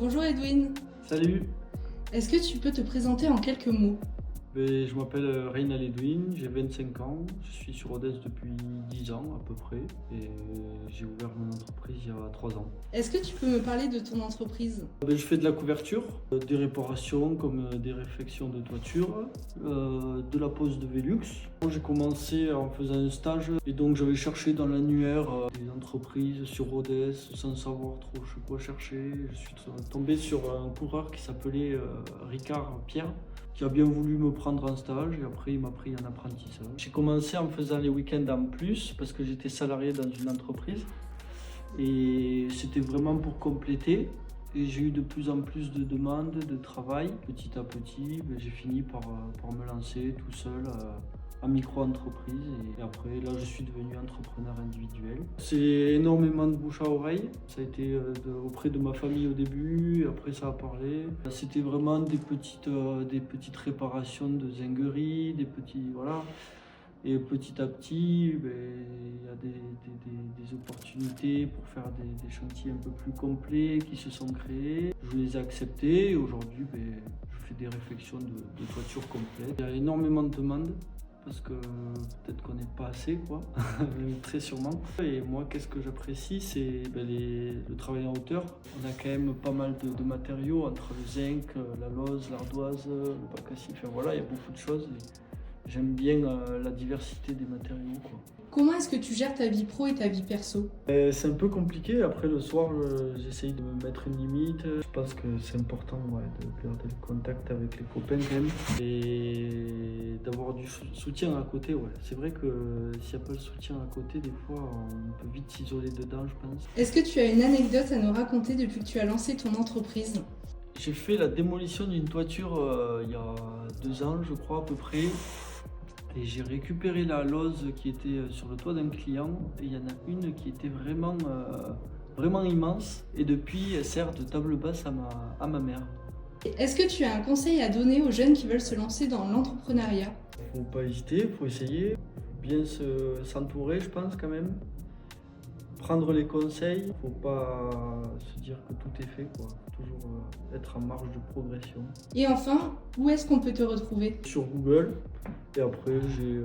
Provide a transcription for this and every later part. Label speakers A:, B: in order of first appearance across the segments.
A: Bonjour Edwin,
B: Salut,
A: est-ce que tu peux te présenter en quelques mots?
B: je m'appelle Reynald Edwin, j'ai 25 ans, je suis sur Rodez depuis 10 ans à peu près et j'ai ouvert mon entreprise il y a 3 ans.
A: Est-ce que tu peux me parler de ton entreprise?
B: Je fais de la couverture, des réparations comme des réfections de toiture, de la pose de Velux. J'ai commencé en faisant un stage et donc j'avais cherché dans l'annuaire des entreprises sur Rodez sans savoir trop quoi chercher. Je suis tombé sur un coureur qui s'appelait Ricard Pierre, qui a bien voulu me prendre en stage et après il m'a pris en apprentissage. J'ai commencé en faisant les week-ends en plus parce que j'étais salarié dans une entreprise et c'était vraiment pour compléter. Et j'ai eu de plus en plus de demandes de travail. Petit à petit, j'ai fini par me lancer tout seul en micro-entreprise. Et après, là, je suis devenu entrepreneur individuel. C'est énormément de bouche à oreille. Ça a été auprès de ma famille au début, après ça a parlé. C'était vraiment des petites réparations de zinguerie, des petits, voilà. Et petit à petit, il y a des opportunités pour faire des chantiers un peu plus complets qui se sont créés. Je les ai acceptés et aujourd'hui, je fais des réfections de toiture complète. Il y a énormément de demandes parce que peut-être qu'on n'est pas assez, quoi, très sûrement. Et moi, qu'est-ce que j'apprécie, c'est le travail en hauteur. On a quand même pas mal de matériaux entre le zinc, la lauze, l'ardoise, le bac à ciment, enfin voilà, il y a beaucoup de choses. J'aime bien la diversité des matériaux, quoi.
A: Comment est-ce que tu gères ta vie pro et ta vie perso?
B: C'est un peu compliqué. Après le soir, j'essaye de me mettre une limite. Je pense que c'est important de garder le contact avec les copains quand même et d'avoir du soutien à côté. Ouais. C'est vrai que s'il n'y a pas le soutien à côté, des fois, on peut vite s'isoler dedans, je pense.
A: Est-ce que tu as une anecdote à nous raconter depuis que tu as lancé ton entreprise?
B: J'ai fait la démolition d'une toiture il y a 2 ans, je crois, à peu près. Et j'ai récupéré la lose qui était sur le toit d'un client. Et il y en a une qui était vraiment immense. Et depuis, elle sert de table basse à ma mère.
A: Est-ce que tu as un conseil à donner aux jeunes qui veulent se lancer dans l'entrepreneuriat?
B: Faut pas hésiter, faut essayer. Bien s'entourer, je pense, quand même. Prendre les conseils, faut pas se dire que tout est fait, quoi. Toujours être en marge de progression.
A: Et enfin, où est-ce qu'on peut te retrouver?
B: Sur Google, et après j'ai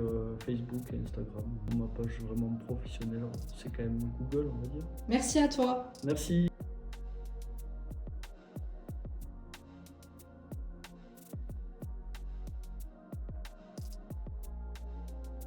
B: Facebook et Instagram. Ma page vraiment professionnelle, c'est quand même Google, on va dire.
A: Merci à toi.
B: Merci.